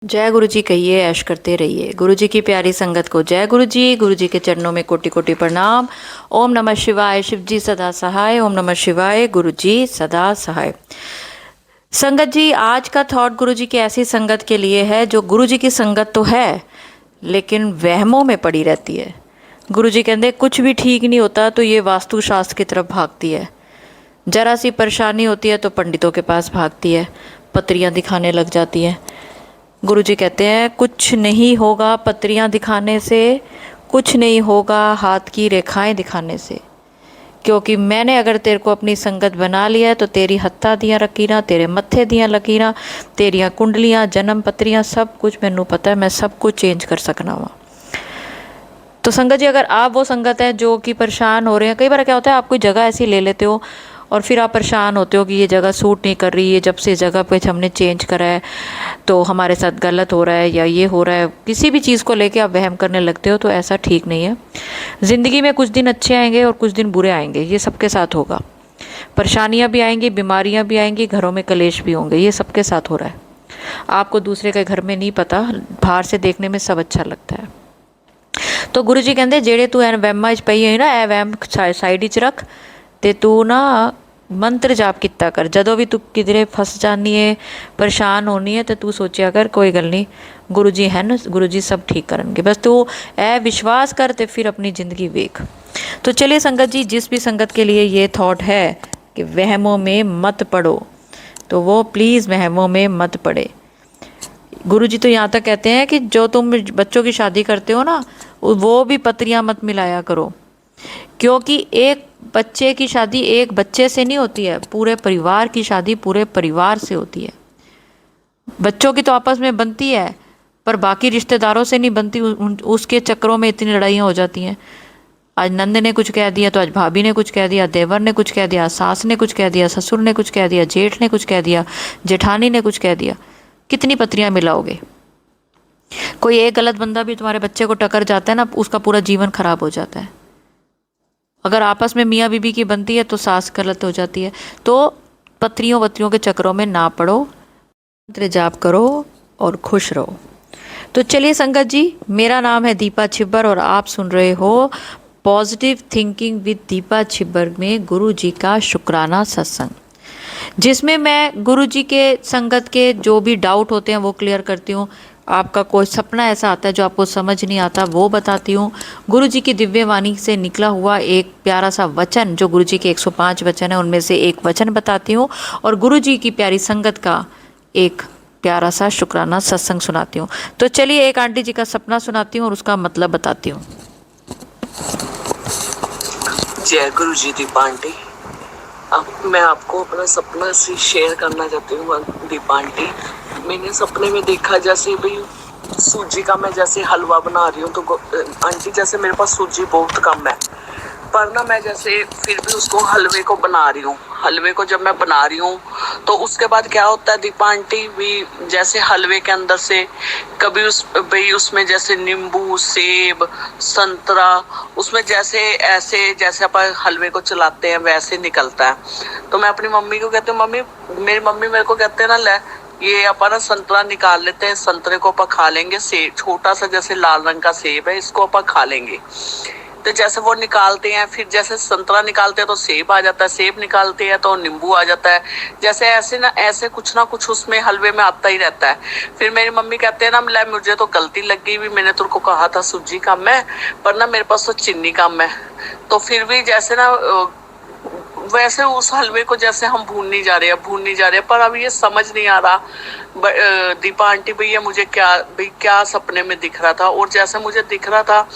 जय गुरु जी कहिए, ऐश करते रहिए। गुरु जी की प्यारी संगत को जय गुरु जी। गुरु जी के चरणों में कोटि कोटि प्रणाम। ओम नमः शिवाय। शिव जी सदा सहाय। ओम नमः शिवाय। गुरु जी सदा सहाय। संगत जी, आज का थॉट गुरु जी की ऐसी संगत के लिए है जो गुरु जी की संगत तो है लेकिन वहमों में पड़ी रहती है। गुरु जी कहते कुछ भी ठीक नहीं होता तो ये वास्तु शास्त्र की तरफ भागती है। जरा सी परेशानी होती है तो पंडितों के पास भागती है, पत्रियां दिखाने लग जाती है। गुरु जी कहते हैं कुछ नहीं होगा पत्रियां दिखाने से, कुछ नहीं होगा हाथ की रेखाएं दिखाने से, क्योंकि मैंने अगर तेरे को अपनी संगत बना लिया है तो तेरी हत्था दियाँ लकीरां, तेरे मत्थे दियाँ लकीरां, तेरियां कुंडलियां, जन्म पत्रियां, सब कुछ मैनू पता है। मैं सब कुछ चेंज कर सकना वा। तो संगत जी, अगर आप वो संगत है जो कि परेशान हो रहे हैं, कई बार क्या होता है आप कोई जगह ऐसी ले लेते हो और फिर आप परेशान होते हो कि ये जगह सूट नहीं कर रही है, जब से जगह पे हमने चेंज करा है तो हमारे साथ गलत हो रहा है या ये हो रहा है। किसी भी चीज़ को लेके आप वहम करने लगते हो तो ऐसा ठीक नहीं है। ज़िंदगी में कुछ दिन अच्छे आएंगे और कुछ दिन बुरे आएंगे, ये सबके साथ होगा। परेशानियां भी आएंगी, बीमारियां भी आएंगी, घरों में कलेश भी होंगे, ये सबके साथ हो रहा है। आपको दूसरे के घर में नहीं पता, बाहर से देखने में सब अच्छा लगता है। तो गुरु जी कहते जेड़े तू एन वहमां च पई होई ना, ए वहम साइड च रख ते तू ना मंत्र जाप किता कर। जदों भी तू किधरे फस जानी है, परेशान होनी है, तो तू सोचिया कर कोई गल नहीं, गुरु जी है ना, गुरु जी सब ठीक करेंगे। बस तू ए विश्वास कर ते फिर अपनी ज़िंदगी वेख। तो चलिए संगत जी, जिस भी संगत के लिए ये थॉट है कि वहमों में मत पड़ो, तो वो प्लीज़ वहमों में मत पड़े। गुरु जी तो यहाँ तक कहते हैं कि जो तुम बच्चों की शादी करते हो ना, वो भी पत्रियां मत मिलाया करो, क्योंकि एक बच्चे की शादी एक बच्चे से नहीं होती है, पूरे परिवार की शादी पूरे परिवार से होती है। बच्चों की तो आपस में बनती है पर बाकी रिश्तेदारों से नहीं बनती। उसके चक्रों में इतनी लड़ाइयाँ हो जाती हैं। आज नंद ने कुछ कह दिया तो आज भाभी ने कुछ कह दिया, देवर ने कुछ कह दिया, सास ने कुछ कह दिया, ससुर ने कुछ कह दिया, जेठ ने कुछ कह दिया, जेठानी ने कुछ कह दिया। कितनी पत्रियां मिलाओगे? कोई एक गलत बंदा भी तुम्हारे बच्चे को टकर जाता है ना, उसका पूरा जीवन खराब हो जाता है। अगर आपस में मियाँ बीबी की बनती है तो सास गलत हो जाती है। तो पत्रियों वत्रियों के चक्करों में ना पड़ो, मंत्र जाप करो और खुश रहो। तो चलिए संगत जी, मेरा नाम है दीपा छिब्बर और आप सुन रहे हो positive thinking with Deepa Chhibber में गुरु जी का शुक्राना सत्संग, जिसमें मैं गुरु जी के संगत के जो भी डाउट होते हैं वो क्लियर करती हूँ। आपका कोई सपना ऐसा आता है जो आपको समझ नहीं आता, वो बताती हूँ। गुरु जी की दिव्य वाणी से निकला हुआ एक प्यारा सा वचन, जो गुरु जी के 105 वचन है उनमें से एक वचन बताती हूँ, और गुरु जी की प्यारी संगत का एक प्यारा सा शुक्राना सत्संग सुनाती हूँ। तो चलिए एक आंटी जी का सपना सुनाती हूँ और उसका मतलब बताती हूँ। जय गुरु जी दीपा आंटी। अब मैं आपको अपना सपना से शेयर करना चाहती हूँ। दीपा आंटी, मैंने सपने में देखा जैसे भाई सूजी का मैं जैसे हलवा बना रही हूँ, तो आंटी जैसे मेरे पास सूजी बहुत कम है, पर ना मैं जैसे फिर भी उसको हलवे को बना रही हूँ। हलवे को जब मैं बना रही हूँ तो उसके बाद क्या होता है दीपा आंटी, भी जैसे हलवे के अंदर से कभी उसमें जैसे नींबू, सेब, संतरा, उसमें जैसे ऐसे जैसे अपन हलवे को चलाते हैं वैसे निकलता है। तो मैं अपनी मम्मी को कहती हूँ, मम्मी, मेरी मम्मी मेरे को कहते हैं ना, ले ये अपन ना संतरा निकाल लेते हैं, संतरे को अपन खा लेंगे, सेब छोटा सा जैसे लाल रंग का सेब है, इसको अपन खा लेंगे। तो जैसे वो निकालते हैं, फिर जैसे संतरा निकालते हैं तो सेब आ जाता है, सेब निकालते हैं तो नींबू आ जाता है, जैसे ऐसे ना कुछ उसमें हलवे में आता ही रहता है। फिर मेरी मम्मी कहते हैं ना, मुझे तो गलती लग गई भी, मैंने तुमको कहा था सूजी कम है, पर ना मेरे पास तो चीनी कम है। तो फिर भी जैसे ना वैसे उस हलवे को जैसे हम भूनने जा रहे हैं, पर अब ये समझ नहीं आ रहा दीपा आंटी भैया मुझे क्या सपने में दिख रहा था। और जैसे मुझे दिख रहा था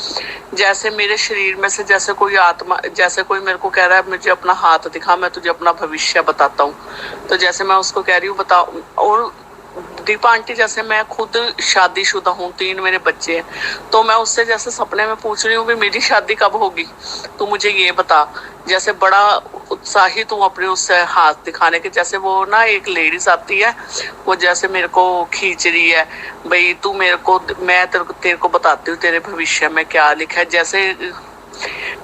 जैसे मेरे शरीर में से जैसे कोई आत्मा, जैसे कोई मेरे को कह रहा है मुझे अपना हाथ दिखा, मैं तुझे अपना भविष्य बताता हूँ। तो जैसे मैं उसको कह रही हूँ बता। और दीपा आंटी जैसे मैं खुद शादीशुदा हूँ, 3 मेरे बच्चे हैं, तो मैं उससे जैसे सपने में पूछ रही हूँ भी मेरी शादी कब होगी, तो मुझे ये बता। जैसे बड़ा उत्साहित हूँ अपने उससे हाथ दिखाने के। जैसे वो ना एक लेडीज आती है, वो जैसे मेरे को खींच रही है, भाई तू मेरे को, मैं तेरे को बताती हूँ तेरे भविष्य में क्या लिखा है।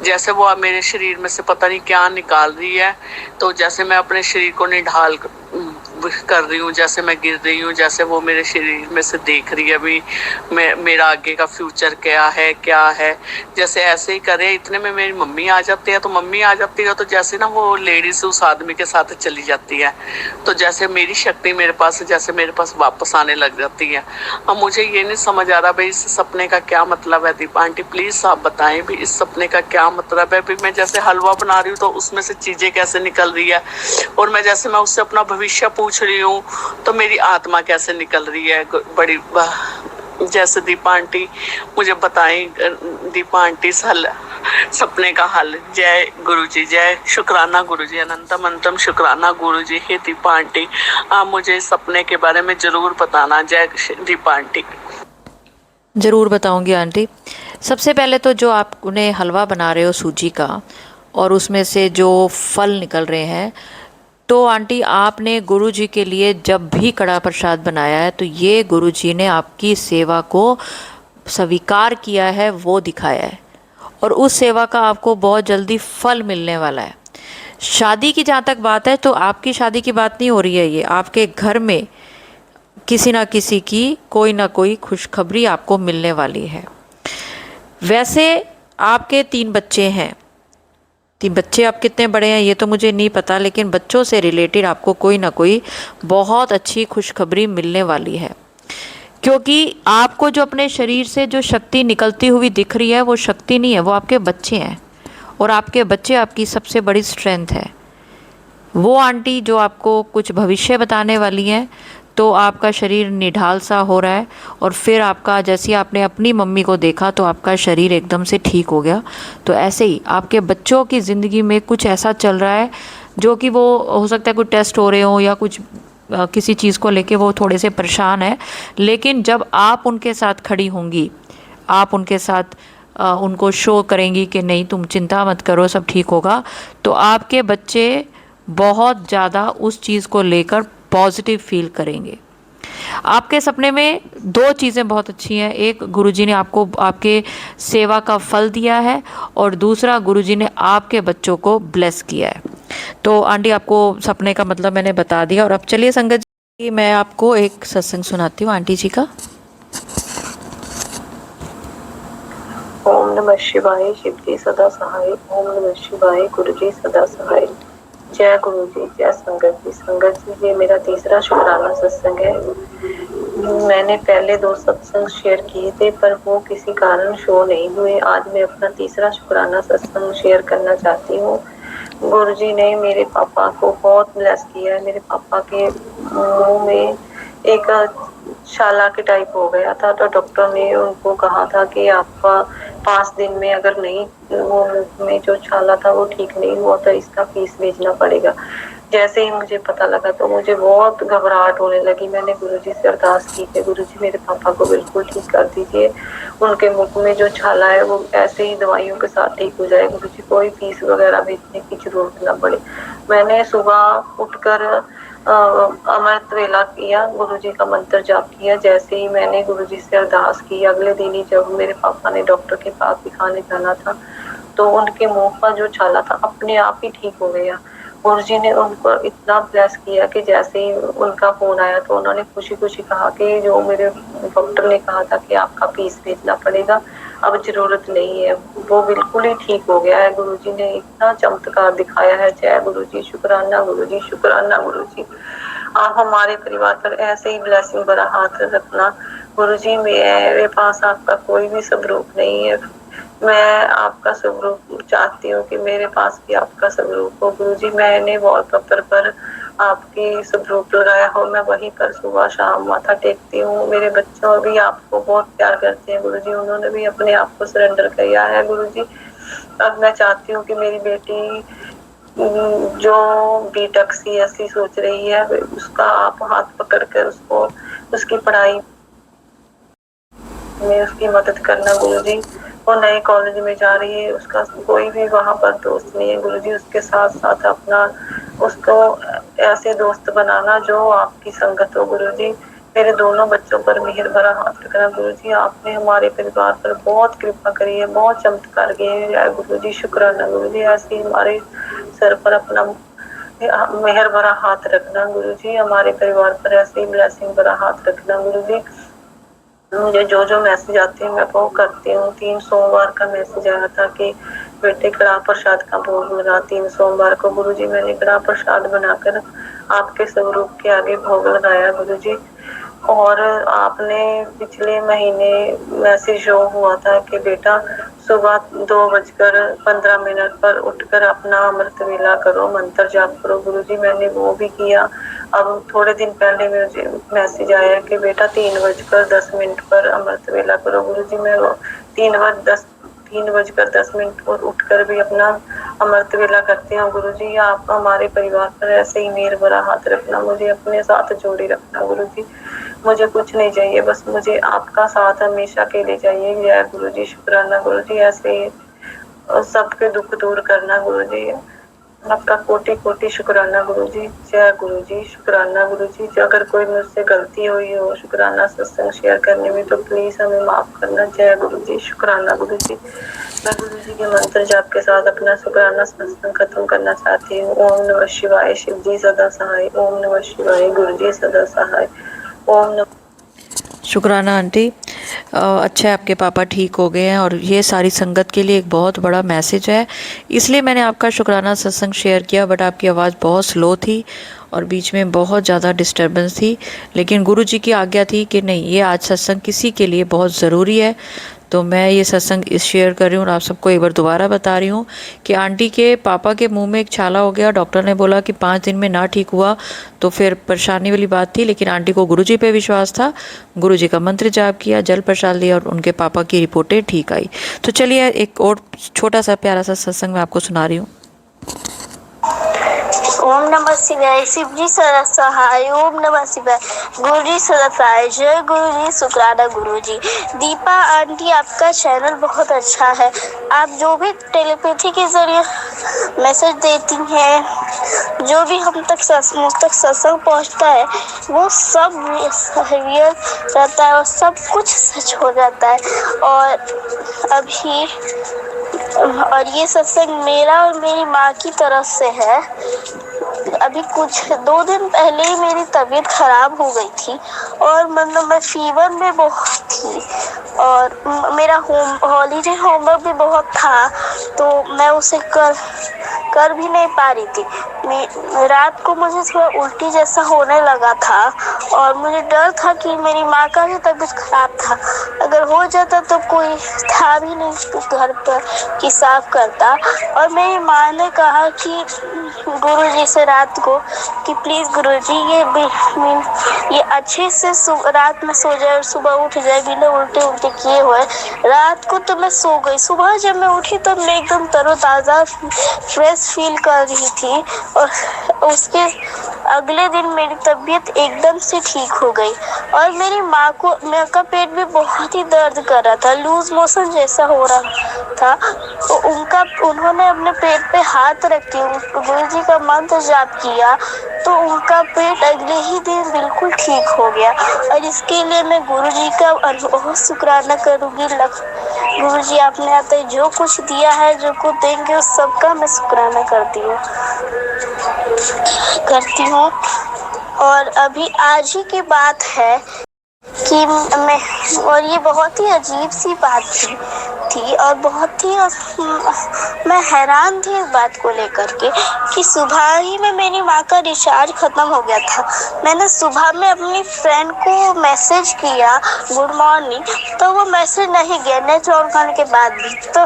जैसे वो मेरे शरीर में से पता नहीं क्या निकाल रही है। तो जैसे मैं अपने शरीर को कर रही हूँ, जैसे मैं गिर रही हूँ, जैसे वो मेरे शरीर में से देख रही है अभी मेरा आगे का फ्यूचर क्या है, जैसे ऐसे ही करे। इतने में मेरी मम्मी आ जाती है, तो मम्मी आ जाती है तो जैसे ना वो लेडीज उस आदमी के साथ चली जाती है, तो जैसे मेरी शक्ति मेरे पास जैसे मेरे पास वापस आने लग जाती है। अब मुझे ये नहीं समझ आ रहा भाई इस सपने का क्या मतलब है। दीपा आंटी प्लीज आप बताएं भी इस सपने का क्या मतलब है। भी मैं जैसे हलवा बना रही हूँ तो उसमें से चीजें कैसे निकल रही है, और मैं जैसे मैं उससे अपना भविष्य पूछ रही हूँ तो मेरी आत्मा कैसे निकल रही है बड़ी जैसे। दीपा आंटी मुझे बताएं, दीपा आंटी सपने का हल। जय गुरुजी, जय शुक्राना गुरुजी, अनंतम अंतम शुक्राना गुरुजी। हे दीपा आंटी आप मुझे इस सपने के बारे में जरूर बताना। जय दीपा आंटी। ज़रूर बताऊंगी आंटी। सबसे पहले तो जो आप उन्हें हलवा बना रहे हो सूजी का और उसमें से जो फल निकल रहे हैं, तो आंटी आपने गुरुजी के लिए जब भी कड़ा प्रसाद बनाया है तो ये गुरुजी ने आपकी सेवा को स्वीकार किया है, वो दिखाया है, और उस सेवा का आपको बहुत जल्दी फल मिलने वाला है। शादी की जहाँ तक बात है तो आपकी शादी की बात नहीं हो रही है, ये आपके घर में किसी ना किसी की कोई ना कोई खुशखबरी आपको मिलने वाली है। वैसे आपके 3 बच्चे हैं, 3 बच्चे आप कितने बड़े हैं ये तो मुझे नहीं पता, लेकिन बच्चों से रिलेटेड आपको कोई ना कोई बहुत अच्छी खुशखबरी मिलने वाली है। क्योंकि आपको जो अपने शरीर से जो शक्ति निकलती हुई दिख रही है वो शक्ति नहीं है, वो आपके बच्चे हैं, और आपके बच्चे आपकी सबसे बड़ी स्ट्रेंथ है। वो आंटी जो आपको कुछ भविष्य बताने वाली हैं, तो आपका शरीर निढाल सा हो रहा है, और फिर आपका जैसे आपने अपनी मम्मी को देखा तो आपका शरीर एकदम से ठीक हो गया, तो ऐसे ही आपके बच्चों की ज़िंदगी में कुछ ऐसा चल रहा है जो कि वो हो सकता है कुछ टेस्ट हो रहे हो या कुछ किसी चीज़ को लेके वो थोड़े से परेशान है। लेकिन जब आप उनके साथ खड़ी होंगी, आप उनके साथ उनको शो करेंगी कि नहीं तुम चिंता मत करो सब ठीक होगा, तो आपके बच्चे बहुत ज़्यादा उस चीज़ को लेकर पॉजिटिव फील करेंगे। आपके सपने में 2 चीज़ें बहुत अच्छी हैं, एक गुरुजी ने आपको आपके सेवा का फल दिया है, और दूसरा गुरुजी ने आपके बच्चों को ब्लेस किया है। तो आंटी आपको सपने का मतलब मैंने बता दिया, और अब चलिए संगत जी मैं आपको एक सत्संग सुनाती हूँ आंटी जी का। ओम नमः शिवाय, शिव जी सदा सहाय। ओम नमः शिवाय, गुरु जी सदा सहाय। जय गुरु जी, जय संगत जी। संगत जी ये मेरा तीसरा शुक्राना सत्संग है। मैंने पहले 2 सत्संग शेयर किए थे पर वो किसी कारण शो नहीं हुए। आज मैं अपना तीसरा शुक्राना सत्संग शेयर करना चाहती हूँ। गुरु जी ने मेरे पापा को बहुत ब्लेस किया है। मेरे पापा के मुंह में एक शाला के टाइप हो गया था, तो डॉक्टर ने उनको कहा था कि आपका 5 दिन में अगर नहीं वो मुंह में जो छाला था वो ठीक नहीं हुआ तो इसका फीस भेजना पड़ेगा। जैसे ही मुझे पता लगा तो मुझे बहुत घबराहट होने लगी। मैंने गुरुजी से अरदास की कि गुरुजी मेरे पापा को बिल्कुल ठीक कर दीजिए, उनके मुंह में जो छाला है वो ऐसे ही दवाइयों के साथ ठीक हो जाए, गुरुजी कोई फीस वगैरह भेजने की जरूरत ना पड़े। मैंने सुबह उठकर अमृत वेला किया, गुरुजी का मंत्र जाप किया। जैसे ही मैंने गुरुजी से अरदास की, अगले दिन ही जब मेरे पापा ने डॉक्टर के पास दिखाने जाना था तो उनके मुंह का जो छाला था अपने आप ही ठीक हो गया। गुरुजी ने उनको इतना ब्लेस किया कि जैसे ही उनका फोन आया तो उन्होंने खुशी खुशी कहा कि जो मेरे डॉक्टर ने कहा था कि आपका फीस भेजना पड़ेगा अब जरूरत नहीं है, वो बिल्कुल ही ठीक हो गया है। गुरुजी ने इतना चमत्कार दिखाया है। जय गुरुजी, शुक्राना गुरुजी, शुक्राना गुरुजी। आप हमारे परिवार पर ऐसे ही ब्लेसिंग भरा हाथ रखना गुरुजी। मेरे पास आपका कोई भी स्वरूप नहीं है, मैं आपका स्वरूप चाहती हूँ कि मेरे पास भी आपका स्वरूप हो गुरुजी। मैंने वॉलपेपर पर आपकी स्वरूप लगाया हो, मैं वहीं पर सुबह शाम माथा टेकती हूँ। मेरे बच्चों भी आपको बहुत प्यार करते हैं गुरुजी, उन्होंने भी अपने आप को सरेंडर किया है गुरुजी। अब मैं चाहती हूँ कि मेरी बेटी जो बीटेक सीएससी सोच रही है उसका आप हाथ पकड़ कर उसको उसकी पढ़ाई में उसकी मदद करना गुरुजी। वो नए कॉलेज में जा रही है, उसका कोई भी वहाँ पर दोस्त नहीं है गुरुजी। उसके साथ साथ अपना उसको ऐसे दोस्त बनाना जो आपकी संगत हो गुरुजी। मेरे दोनों बच्चों पर मेहर भरा हाथ रखना गुरुजी। आपने हमारे परिवार पर बहुत कृपा करी है, बहुत चमत्कार किए हैं गुरुजी। शुक्राना गुरुजी। ऐसे ही हमारे सर पर अपना मेहर भरा हाथ रखना गुरु जी, हमारे परिवार पर ऐसे ही ब्लेसिंग भरा हाथ रखना गुरु जी। मुझे जो जो मैसेज आते हैं मैं वो करती हूँ। 3 सोमवार का मैसेज आया था कि बेटे कड़ाह प्रसाद का भोग लगा। 3 सोमवार को गुरु जी मैंने कड़ाह प्रसाद बनाकर आपके स्वरूप के आगे भोग लगाया गुरु जी। और आपने पिछले महीने मैसेज शो हुआ था कि बेटा सुबह 2:15 पर उठकर अपना अमृत वेला करो, मंत्र जाप करो गुरु जी। मैंने वो भी किया। अब थोड़े दिन पहले मुझे मैसेज आया कि बेटा 3:10 पर अमृत वेला करो गुरु जी। मैं वो 3:10 पर उठकर भी अपना अमृत वेला करती हूँ गुरु जी। आप हमारे परिवार पर ऐसे ही मेहर भरा हाथ रखना, मुझे अपने साथ जोड़े रखना गुरु जी। मुझे कुछ नहीं चाहिए, बस मुझे आपका साथ हमेशा के लिए चाहिए। जय गुरु जी, शुक्राना गुरु जी। ऐसे ही सबके दुख दूर करना गुरु जी। आपका कोटि कोटि शुक्राना गुरु जी। जय गुरु जी, शुक्राना गुरु जी। अगर कोई मुझसे गलती हुई हो शुक्राना सत्संग शेयर करने में तो प्लीज हमें माफ करना। जय गुरु जी, शुक्राना गुरु जी। मैं गुरु जी के मंत्र जाप के साथ अपना शुक्राना सत्संग खत्म करना चाहती हूँ। ओम नमः शिवाय, शिव जी सदा सहाय। ओम नमः शिवाय, गुरु जी सदा सहाय। ओम नमः। शुक्राना आंटी। अच्छा है आपके पापा ठीक हो गए हैं और ये सारी संगत के लिए एक बहुत बड़ा मैसेज है, इसलिए मैंने आपका शुक्राना सत्संग शेयर किया। बट आपकी आवाज़ बहुत स्लो थी और बीच में बहुत ज़्यादा डिस्टर्बेंस थी, लेकिन गुरु जी की आज्ञा थी कि नहीं, ये आज सत्संग किसी के लिए बहुत ज़रूरी है, तो मैं ये सत्संग इस शेयर कर रही हूँ। और आप सबको एक बार दोबारा बता रही हूँ कि आंटी के पापा के मुंह में एक छाला हो गया। डॉक्टर ने बोला कि 5 दिन में ना ठीक हुआ तो फिर परेशानी वाली बात थी, लेकिन आंटी को गुरुजी पे विश्वास था। गुरुजी का मंत्र जाप किया, जल प्रसाद लिया और उनके पापा की रिपोर्टें ठीक आई। तो चलिए एक और छोटा सा प्यारा सा सत्संग मैं आपको सुना रही हूँ। ओम नमः शिवाय, शिव जी सदा सहाय। ओम नमः शिवाय, गुरु जी सदा सहाय। जय गुरु जी, शुक्राना गुरु जी। दीपा आंटी, आपका चैनल बहुत अच्छा है। आप जो भी टेलीपैथी के जरिए मैसेज देती हैं, जो भी हम तक मुझ तक सत्संग पहुंचता है, वो सब रियल रहता है और सब कुछ सच हो जाता है। और ये सत्संग मेरा और मेरी माँ की तरफ से है। अभी कुछ 2 दिन पहले ही मेरी तबीयत खराब हो गई थी और मतलब मैं फीवर में बहुत थी और मेरा हॉलीडे होमवर्क भी बहुत था, तो मैं उसे कर भी नहीं पा रही थी। रात को मुझे थोड़ा उल्टी जैसा होने लगा था और मुझे डर था कि मेरी माँ का भी तबीयत खराब था, अगर हो जाता तो कोई था भी नहीं घर पर कि साफ करता। और मेरी माँ ने कहा कि गुरुजी से रात को कि प्लीज गुरुजी ये अच्छे से रात में सो जाए और सुबह उठ जाए बिना उल्टे उल्टे किए हुए। रात को तो मैं सो गई, सुबह जब मैं उठी तो मैं एकदम तरोताज़ा फ्रेश फील कर रही थी और उसके अगले दिन मेरी तबीयत एकदम से ठीक हो गई। और मेरी माँ का पेट भी बहुत ही दर्द कर रहा था, लूज मोशन जैसा हो रहा था, तो उन्होंने अपने पेट पे हाथ रख के गुरु जी का मंत्र जाप किया तो उनका पेट अगले ही दिन बिल्कुल ठीक हो गया। और इसके लिए मैं गुरु जी का बहुत शुक्राना करूँगी। गुरु जी आपने यहाँ तक जो कुछ दिया है, जो कुछ देंगे, उस सबका मैं शुक्राना करती हूँ। और अभी आज ही की बात है कि और ये बहुत ही अजीब सी बात थी और बहुत ही मैं हैरान थी इस बात को लेकर के कि सुबह ही में मेरी माँ का रिचार्ज खत्म हो गया था। मैंने सुबह में अपनी फ्रेंड को मैसेज किया गुड मॉर्निंग, तो वो मैसेज नहीं गया नेट ऑन करने के बाद भी। तो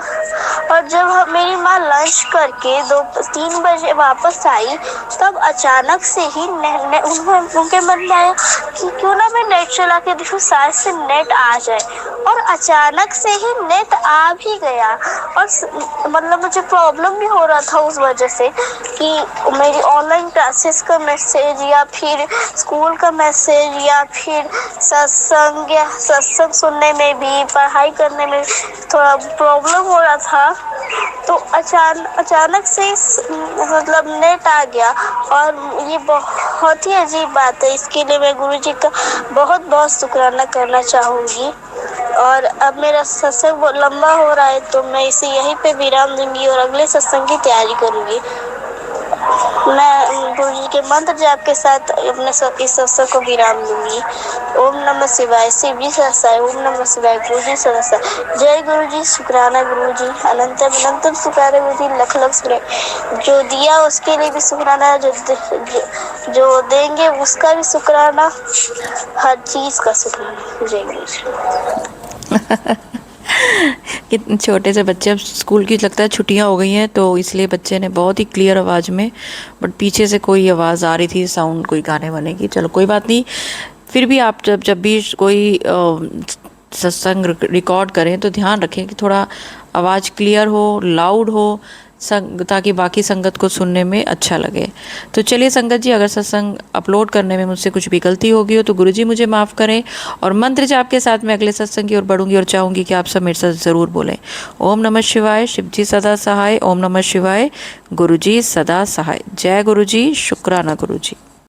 और जब मेरी माँ लंच करके 2-3 बजे वापस आई, तब अचानक से ही उनके मन में आया कि क्यों ना मैं नेट चला के देखूं, शायद से नेट आ जाए। और अचानक से ही नेट आ भी गया। और मतलब मुझे प्रॉब्लम भी हो रहा था उस वजह से कि मेरी ऑनलाइन क्लासेस का मैसेज या फिर स्कूल का मैसेज या फिर सत्संग सुनने में भी, पढ़ाई करने में थोड़ा प्रॉब्लम हो रहा था। तो अचानक से मतलब नेट आ गया और ये बहुत ही अजीब बात है। इसके लिए मैं गुरु जी का बहुत बहुत शुक्राना करना चाहूँगी। और अब मेरा सत्संग बहुत लंबा हो रहा है, तो मैं इसे यहीं पे विराम दूंगी और अगले सत्संग की तैयारी करूँगी। मैं गुरु जी के मंत्र जाप के साथ अपने इस सत्संग को विराम दूंगी। ओम नमः शिवाय। शिव जी सहसाय। ओम नमः शिवाय। गुरु जी सहसाय। जय गुरु जी। शुक्राना गुरु जी। अनंतम अनंतम शुक्राना गुरु जी। लख लख शुक्राना। जो दिया उसके लिए भी शुक्राना, जो देंगे उसका भी शुक्राना, हर चीज का शुक्राना। जय गुरु जी। कितने छोटे से बच्चे, अब स्कूल की लगता है छुट्टियां हो गई हैं तो इसलिए बच्चे ने बहुत ही क्लियर आवाज़ में, बट पीछे से कोई आवाज़ आ रही थी, साउंड कोई गाने वाने की। चलो कोई बात नहीं, फिर भी आप जब भी कोई सत्संग रिकॉर्ड करें तो ध्यान रखें कि थोड़ा आवाज़ क्लियर हो, लाउड हो, ताकि बाकी संगत को सुनने में अच्छा लगे। तो चलिए संगत जी, अगर सत्संग अपलोड करने में मुझसे कुछ भी गलती होगी हो तो गुरुजी मुझे माफ़ करें, और मंत्र जाप के साथ मैं अगले सत्संग की ओर बढ़ूंगी और चाहूँगी कि आप सब मेरे साथ ज़रूर बोलें ओम नमः शिवाय। शिवजी सदा सहाय। ओम नमः शिवाय। गुरुजी सदा सहाय। जय गुरुजी। शुक्राना गुरुजी।